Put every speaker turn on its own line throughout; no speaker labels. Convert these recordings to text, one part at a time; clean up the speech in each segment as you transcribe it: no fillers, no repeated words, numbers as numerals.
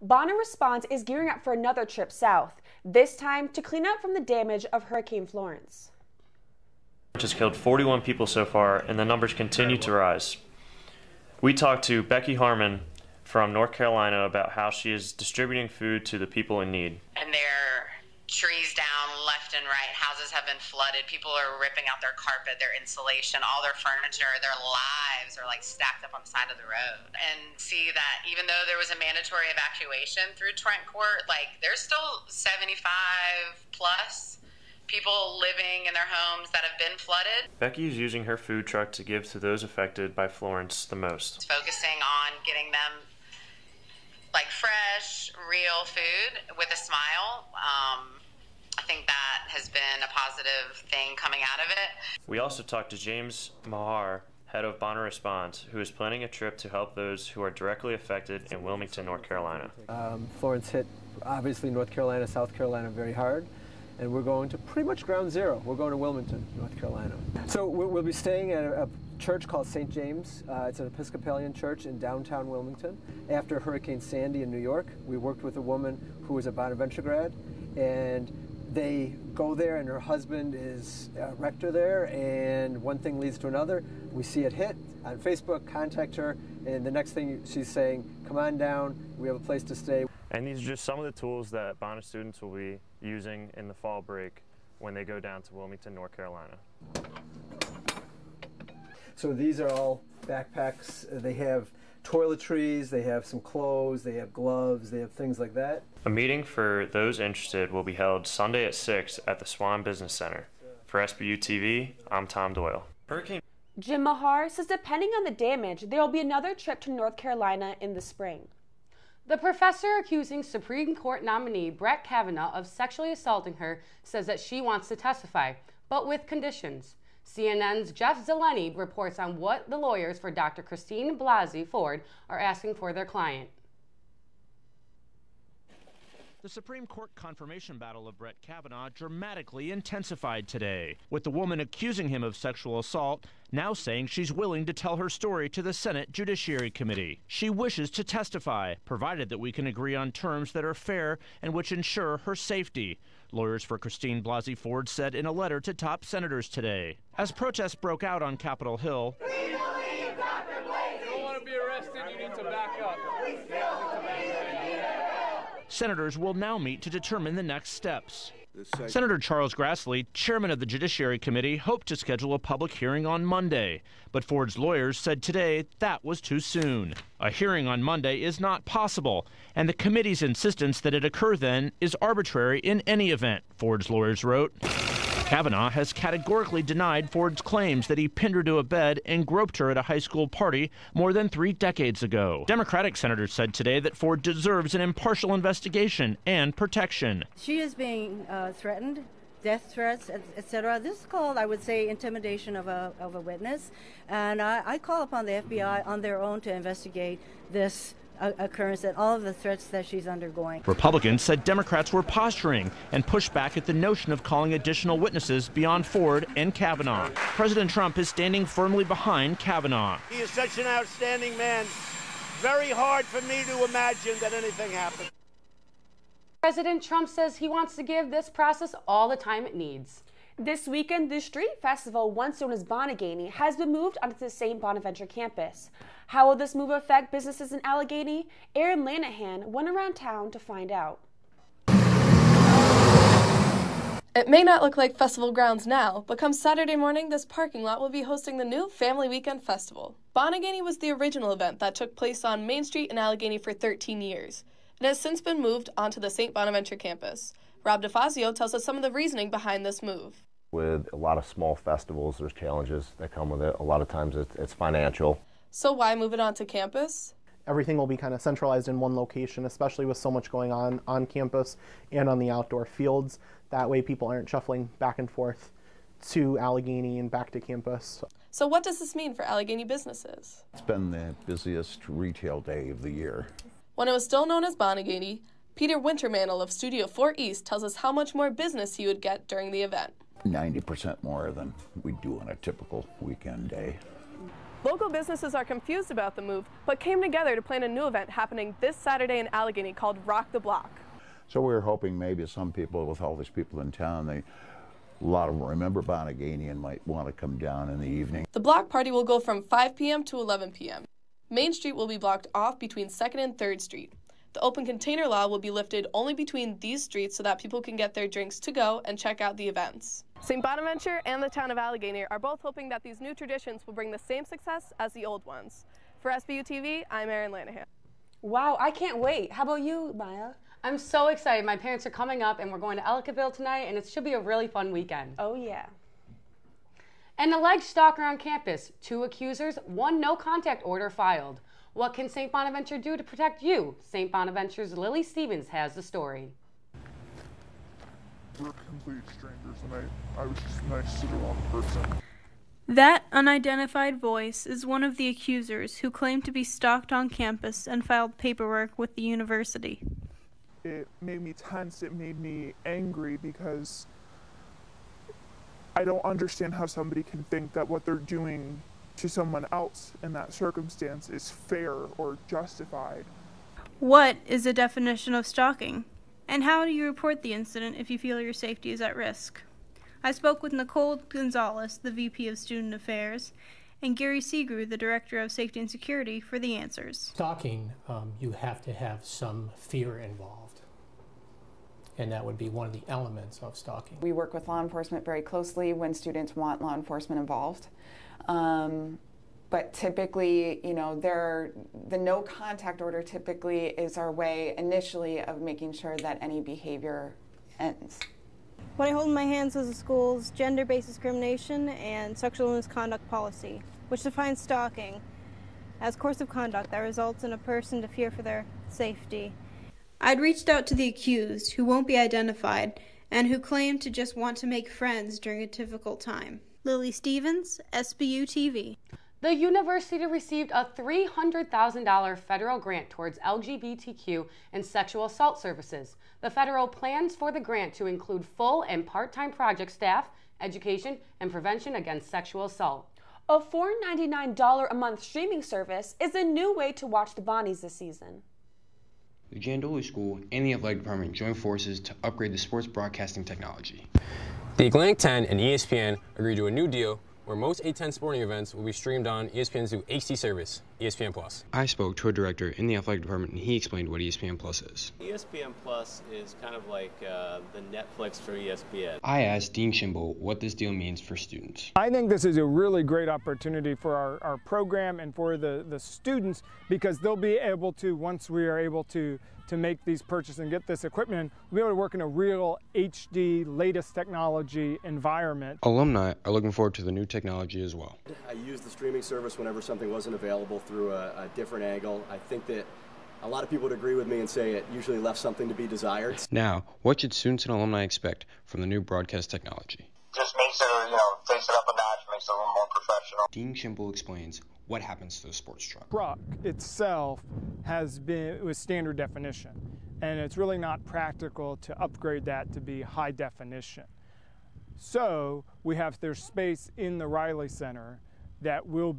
Bona Responds is gearing up for another trip south, this time to clean up from the damage of Hurricane Florence.
Which has killed 41 people so far, and the numbers continue to rise. We talked to Becky Harmon from North Carolina about how she is distributing food to the people in need.
And there are trees down left and right. Houses have been flooded. People are ripping out their carpet, their insulation, all their furniture, their lives are like stacked up on the side of the road. And see that even though there was a mandatory evacuation through Trent Court, like there's still 75 plus people living in their homes that have been flooded.
Becky is using her food truck to give to those affected by Florence the most.
Focusing on getting them like fresh, real food with a smile. I think that has been a positive thing coming out of it.
We also talked to James Mahar, head of Bona Responds, who is planning a trip to help those who are directly affected in Wilmington, North Carolina.
Florence hit, obviously, North Carolina, South Carolina very hard, and we're going to pretty much ground zero. We're going to Wilmington, North Carolina. So we'll be staying at a church called St. James. It's an Episcopalian church in downtown Wilmington. After Hurricane Sandy in New York, we worked with a woman who was a Bonaventure grad, and they go there, and her husband is a rector there, and one thing leads to another. We see it hit on Facebook, contact her, and the next thing she's saying, come on down, we have a place to stay.
And these are just some of the tools that Bona students will be using in the fall break when they go down to Wilmington, North Carolina.
So these are all backpacks. They have toiletries, they have some clothes, they have gloves, they have things like that.
A meeting for those interested will be held Sunday at 6 at the Swan Business Center. For SBU-TV, I'm Tom Doyle.
Jim Mahar says depending on the damage, there will be another trip to North Carolina in the spring.
The professor accusing Supreme Court nominee Brett Kavanaugh of sexually assaulting her says that she wants to testify, but with conditions. CNN's Jeff Zeleny reports on what the lawyers for Dr. Christine Blasey Ford are asking for their client.
The Supreme Court confirmation battle of Brett Kavanaugh dramatically intensified today, with the woman accusing him of sexual assault now saying she's willing to tell her story to the Senate Judiciary Committee. She wishes to testify, provided that we can agree on terms that are fair and which ensure her safety. Lawyers for Christine Blasey Ford said in a letter to top senators today. As protests broke out on Capitol Hill,
we believe Dr. Blasey. You don't want to be arrested, you need to back up.
senators will now meet to determine the next steps. Senator Charles Grassley, chairman of the Judiciary Committee, hoped to schedule a public hearing on Monday, but Ford's lawyers said today that was too soon. A hearing on Monday is not possible, and the committee's insistence that it occur then is arbitrary in any event, Ford's lawyers wrote. Kavanaugh has categorically denied Ford's claims that he pinned her to a bed and groped her at a high school party more than 3 decades ago. Democratic senators said today that Ford deserves an impartial investigation and protection.
She is being threatened, death threats, etc. This is called, I would say, intimidation of a witness. And I call upon the FBI on their own to investigate this occurrence and all of the threats that she's undergoing.
Republicans said Democrats were posturing and pushed back at the notion of calling additional witnesses beyond Ford and Kavanaugh. President Trump is standing firmly behind Kavanaugh.
He is such an outstanding man. Very hard for me to imagine that anything happened.
President Trump says he wants to give this process all the time it needs.
This weekend, the street festival, once known as Bonagani, has been moved onto the St. Bonaventure campus. How will this move affect businesses in Allegheny? Aaron Lanahan went around town to find out.
It may not look like festival grounds now, but come Saturday morning, this parking lot will be hosting the new Family Weekend Festival. Bonagani was the original event that took place on Main Street in Allegheny for 13 years. It has since been moved onto the St. Bonaventure campus. Rob DeFazio tells us some of the reasoning behind this move.
With a lot of small festivals, there's challenges that come with it. A lot of times it's financial.
So why move it onto campus?
Everything will be kind of centralized in one location, especially with so much going on campus and on the outdoor fields. That way people aren't shuffling back and forth to Allegheny and back to campus.
So what does this mean for Allegheny businesses?
It's been the busiest retail day of the year.
When it was still known as Bonagani, Peter Wintermantle of Studio 4 East tells us how much more business he would get during the event.
90% more than we do on a typical weekend day.
Local businesses are confused about the move, but came together to plan a new event happening this Saturday in Allegheny called Rock the Block.
So we were hoping maybe some people, with all these people in town, a lot of them remember Bona and might want to come down in the evening.
The block party will go from 5 p.m. to 11 p.m. Main Street will be blocked off between 2nd and 3rd Street. The open container law will be lifted only between these streets so that people can get their drinks to go and check out the events.
St. Bonaventure and the town of Allegheny are both hoping that these new traditions will bring the same success as the old ones. For SBU-TV, I'm Erin Lanahan.
Wow, I can't wait. How about you, Maya?
I'm so excited. My parents are coming up and we're going to Ellicottville tonight, and it should be a really fun weekend.
Oh, yeah.
An alleged stalker on campus, 2 accusers, 1 no-contact order filed. What can St. Bonaventure do to protect you? St. Bonaventure's Lily Stevens has the story.
We're complete strangers, and I was just nice to the wrong person.
That unidentified voice is one of the accusers who claimed to be stalked on campus and filed paperwork with the university.
It made me tense, it made me angry, because I don't understand how somebody can think that what they're doing to someone else in that circumstance is fair or justified.
What is the definition of stalking? And how do you report the incident if you feel your safety is at risk? I spoke with Nicole Gonzalez, the VP of Student Affairs, and Gary Segru, the Director of Safety and Security, for the answers.
Stalking, you have to have some fear involved. And that would be one of the elements of stalking.
We work with law enforcement very closely when students want law enforcement involved. But typically, you know, the no contact order typically is our way initially of making sure that any behavior ends.
What I hold in my hands is the school's gender-based discrimination and sexual misconduct policy, which defines stalking as course of conduct that results in a person to fear for their safety. I'd reached out to the accused, who won't be identified, and who claimed to just want to make friends during a difficult time. Lily Stevens, SBU-TV.
The university received a $300,000 federal grant towards LGBTQ and sexual assault services. The federal plans for the grant to include full and part-time project staff, education, and prevention against sexual assault.
A $4.99 a month streaming service is a new way to watch the Bonnies this season.
The Jandoli School and the Athletic Department joined forces to upgrade the sports broadcasting technology.
The Atlantic 10 and ESPN agreed to a new deal where most A10 sporting events will be streamed on ESPN's new HD service, ESPN+.
I spoke to a director in the Athletic Department, and he explained what ESPN Plus is.
ESPN Plus is kind of like the Netflix for ESPN.
I asked Dean Schimble what this deal means for students.
I think this is a really great opportunity for our program and for the students, because they'll be able to, once we are able to make these purchases and get this equipment, we'll be able to work in a real HD, latest technology environment.
Alumni are looking forward to the new technology as well.
I used the streaming service whenever something wasn't available through a different angle. I think that a lot of people would agree with me and say it usually left something to be desired.
Now, what should students and alumni expect from the new broadcast technology?
Just makes it, takes it up a notch, makes it a little more professional.
Dean Schimble explains what happens to the sports truck.
Truck itself was standard definition, and it's really not practical to upgrade that to be high definition. So there's space in the Riley Center that will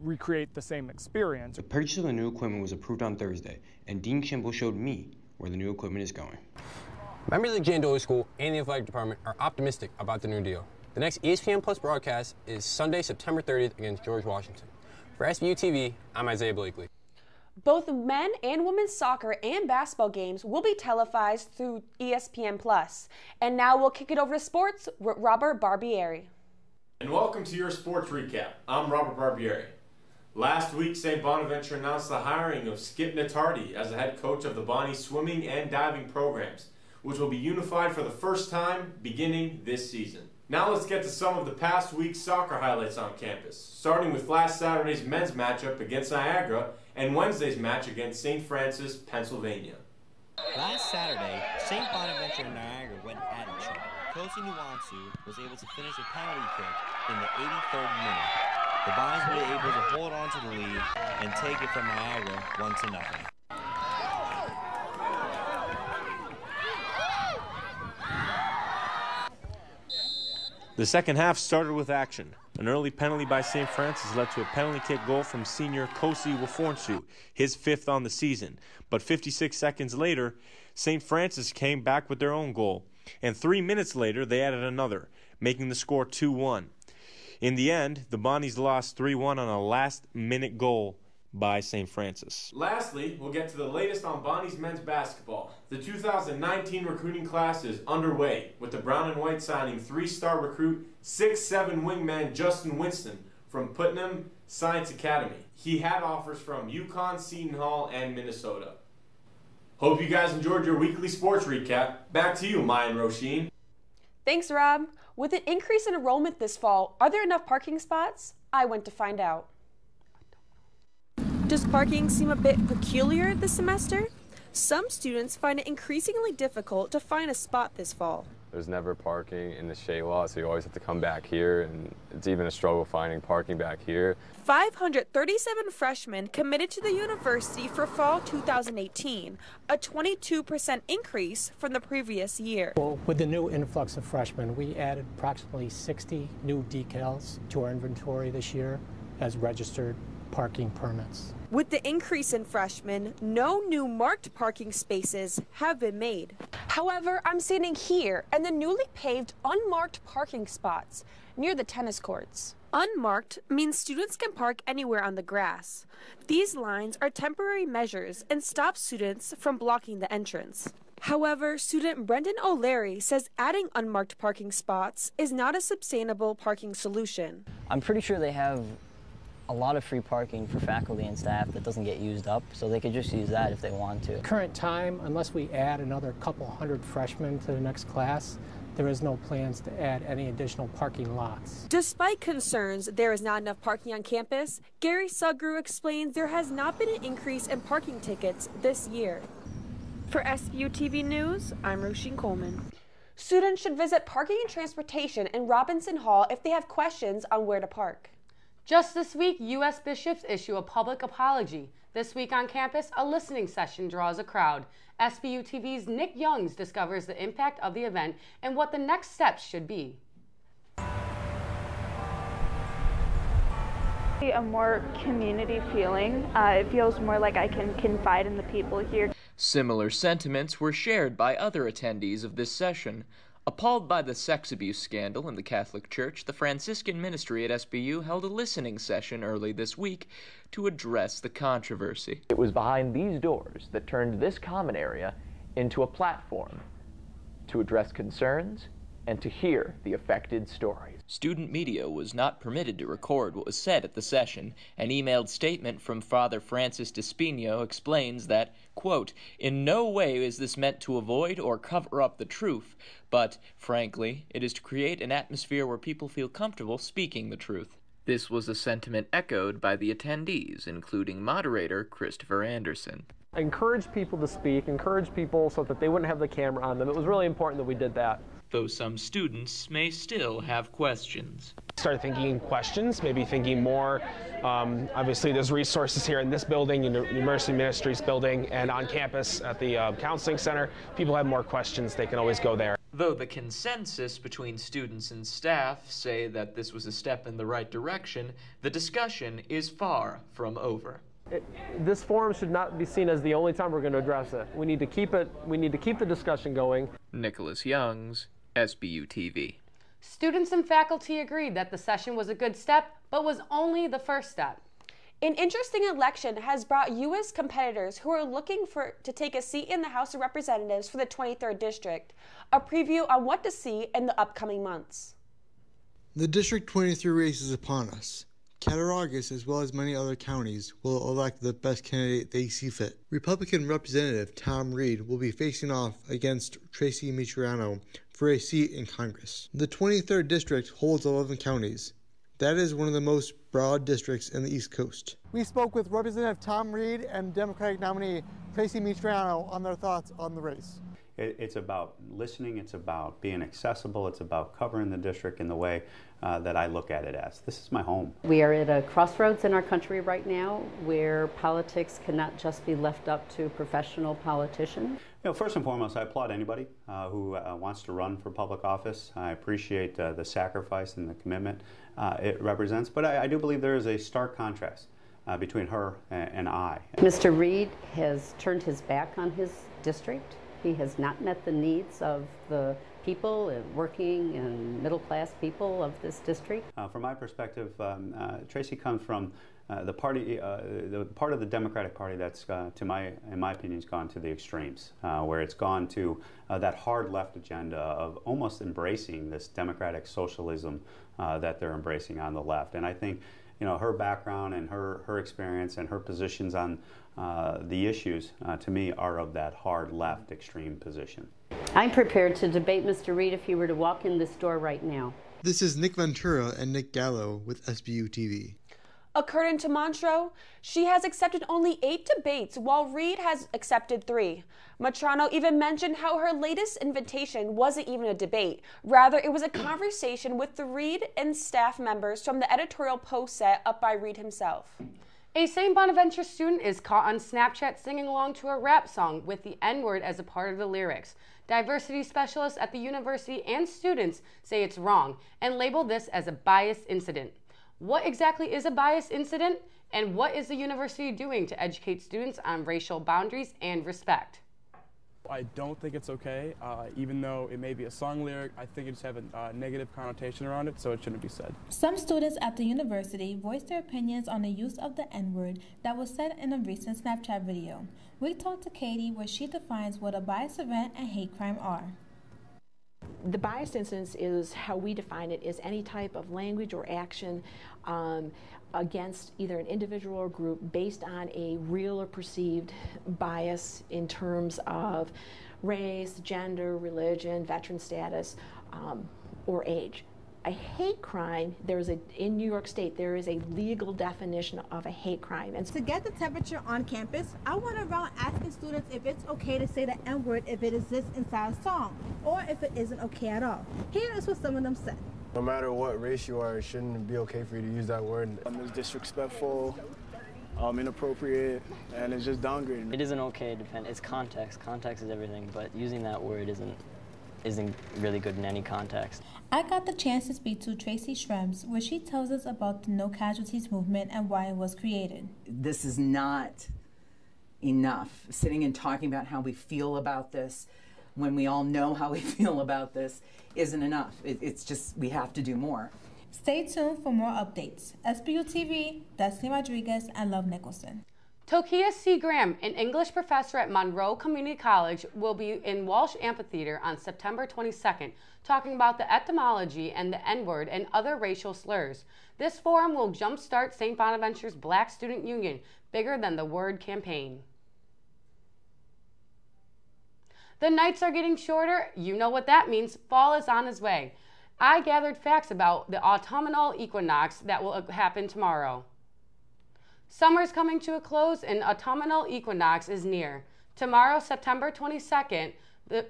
recreate the same experience.
The purchase of the new equipment was approved on Thursday, and Dean Schimble showed me where the new equipment is going.
Members of the Jandoli School and the Athletic Department are optimistic about the new deal. The next ESPN Plus broadcast is Sunday, September 30th against George Washington. For SBU-TV, I'm Isaiah Blakely.
Both men and women's soccer and basketball games will be televised through ESPN+. And now we'll kick it over to sports with Robert Barbieri.
And welcome to your sports recap. I'm Robert Barbieri. Last week, St. Bonaventure announced the hiring of Skip Natardi as the head coach of the Bonnie swimming and diving programs, which will be unified for the first time beginning this season. Now let's get to some of the past week's soccer highlights on campus, starting with last Saturday's men's matchup against Niagara and Wednesday's match against St. Francis, Pennsylvania.
Last Saturday, St. Bonaventure and Niagara went at each other. Kosi Nuwansu was able to finish a penalty kick in the 83rd minute. The Bonnies were able to hold on to the lead and take it from Niagara 1-0.
The second half started with action.
An early penalty by St. Francis led to a penalty kick goal from senior Kosi Wafornsu, his 5th on the season. But 56 seconds later, St. Francis came back with their own goal. And 3 minutes later, they added another, making the score 2-1. In the end, the Bonnies lost 3-1 on a last-minute goal by St. Francis. Lastly, we'll get to the latest on Bonnies men's basketball. The 2019 recruiting class is underway, with the Brown and White signing 3-star recruit, 6'7" wingman Justin Winston from Putnam Science Academy. He had offers from UConn, Seton Hall, and Minnesota. Hope you guys enjoyed your weekly sports recap. Back to you, Maya and Roisin.
Thanks, Rob. With an increase in enrollment this fall, are there enough parking spots? I went to find out. Does parking seem a bit peculiar this semester? Some students find it increasingly difficult to find a spot this fall.
There's never parking in the shade lot, so you always have to come back here, and it's even a struggle finding parking back here.
537 freshmen committed to the university for fall 2018, a 22% increase from the previous year.
Well, with the new influx of freshmen, we added approximately 60 new decals to our inventory this year as registered parking permits.
With the increase in freshmen, no new marked parking spaces have been made. However, I'm standing here in the newly paved unmarked parking spots near the tennis courts. Unmarked means students can park anywhere on the grass. These lines are temporary measures and stop students from blocking the entrance. However, student Brendan O'Leary says adding unmarked parking spots is not a sustainable parking solution.
I'm pretty sure they have a lot of free parking for faculty and staff that doesn't get used up, so they could just use that if they want to.
Current time, unless we add another couple hundred freshmen to the next class, there is no plans to add any additional parking lots.
Despite concerns there is not enough parking on campus, Gary Sugru explains there has not been an increase in parking tickets this year. For SBU-TV News, I'm Roisin Coleman. Students should visit Parking and Transportation in Robinson Hall if they have questions on where to park.
Just this week, U.S. bishops issue a public apology. This week on campus, a listening session draws a crowd. SBU-TV's Nick Youngs discovers the impact of the event and what the next steps should be.
A more community feeling. It feels more like I can confide in the people here.
Similar sentiments were shared by other attendees of this session. Appalled by the sex abuse scandal in the Catholic Church, the Franciscan ministry at SBU held a listening session early this week to address the controversy.
It was behind these doors that turned this common area into a platform to address concerns and to hear the affected stories.
Student media was not permitted to record what was said at the session. An emailed statement from Father Francis Despino explains that, quote, "In no way is this meant to avoid or cover up the truth, but, frankly, it is to create an atmosphere where people feel comfortable speaking the truth." This was a sentiment echoed by the attendees, including moderator Christopher Anderson.
I encouraged people to speak, encouraged people so that they wouldn't have the camera on them. It was really important that we did that.
Though some students may still have questions.
Started thinking questions, maybe thinking more. Obviously, there's resources here in this building, University Ministries building, and on campus at the Counseling Center. People have more questions, they can always go there.
Though the consensus between students and staff say that this was a step in the right direction, the discussion is far from over.
This forum should not be seen as the only time we're going to address it. We need to keep the discussion going.
Nicholas Youngs, SBU-TV.
Students and faculty agreed that the session was a good step, but was only the first step.
An interesting election has brought U.S. competitors who are looking to take a seat in the House of Representatives for the 23rd District. A preview on what to see in the upcoming months.
The District 23 race is upon us. Cattaraugus, as well as many other counties, will elect the best candidate they see fit. Republican Representative Tom Reed will be facing off against Tracy Mitriano for a seat in Congress. The 23rd District holds 11 counties. That is one of the most broad districts in the East Coast.
We spoke with Representative Tom Reed and Democratic nominee Tracy Mitriano on their thoughts on the race.
it's about listening, it's about being accessible, it's about covering the district in the way that I look at it as. This is my home.
We are at a crossroads in our country right now where politics cannot just be left up to professional politicians.
You know, first and foremost, I applaud anybody who wants to run for public office. I appreciate the sacrifice and the commitment it represents, but I do believe there is a stark contrast between her and I.
Mr. Reed has turned his back on his district. He has not met the needs of the people, working and middle-class people of this district.
From my perspective, Tracy comes from the party, the part of the Democratic Party that's, in my opinion, has gone to the extremes, where it's gone to that hard left agenda of almost embracing this democratic socialism that they're embracing on the left. And I think, you know, her background and her experience and her positions on the issues, to me, are of that hard left extreme position.
I'm prepared to debate Mr. Reed if he were to walk in this door right now.
This is Nick Ventura and Nick Gallo with SBU-TV.
According to Montreux, she has accepted only 8 debates, while Reed has accepted 3. Matrano even mentioned how her latest invitation wasn't even a debate. Rather, it was a conversation with the Reed and staff members from the editorial post set up by Reed himself.
A St. Bonaventure student is caught on Snapchat singing along to a rap song with the N-word as a part of the lyrics. Diversity specialists at the university and students say it's wrong and label this as a bias incident. What exactly is a bias incident, and what is the university doing to educate students on racial boundaries and respect?
I don't think it's okay, even though it may be a song lyric. I think it just have a negative connotation around it, so it shouldn't be said.
Some students at the university voiced their opinions on the use of the N-word that was said in a recent Snapchat video. We talked to Katie, where she defines what a bias event and hate crime are.
The biased incidence is how we define it, is any type of language or action against either an individual or group based on a real or perceived bias in terms of race, gender, religion, veteran status, or age. A hate crime, in New York State, there is a legal definition of a hate crime. And
to get the temperature on campus, I went around asking students if it's okay to say the N-word if it exists inside a song, or if it isn't okay at all. Here is what some of them said.
No matter what race you are, it shouldn't be okay for you to use that word. It's disrespectful, inappropriate, and it's just downgrading.
It isn't okay, it's context. Context is everything, but using that word isn't really good in any context.
I got the chance to speak to Tracy Schrems, where she tells us about the No Casualties movement and why it was created.
This is not enough. Sitting and talking about how we feel about this, when we all know how we feel about this, isn't enough. It's just, we have to do more.
Stay tuned for more updates. SBU-TV, Destiny Rodriguez, and Love Nicholson.
Tokia C. Graham, an English professor at Monroe Community College, will be in Walsh Amphitheater on September 22nd, talking about the etymology and the N-word and other racial slurs. This forum will jumpstart St. Bonaventure's Black Student Union, bigger than the word campaign. The nights are getting shorter. You know what that means. Fall is on its way. I gathered facts about the autumnal equinox that will happen tomorrow. Summer's coming to a close and autumnal equinox is near. Tomorrow, September 22nd,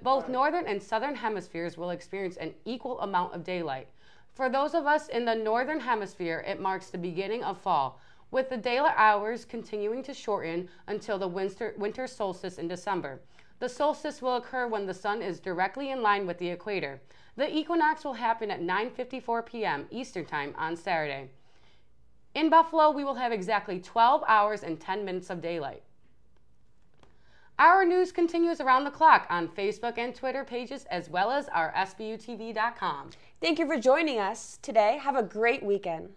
both northern and southern hemispheres will experience an equal amount of daylight. For those of us in the northern hemisphere, it marks the beginning of fall, with the daylight hours continuing to shorten until the winter solstice in December. The solstice will occur when the sun is directly in line with the equator. The equinox will happen at 9:54 p.m. Eastern Time on Saturday. In Buffalo, we will have exactly 12 hours and 10 minutes of daylight. Our news continues around the clock on Facebook and Twitter pages, as well as our SBU-TV.com.
Thank you for joining us today. Have a great weekend.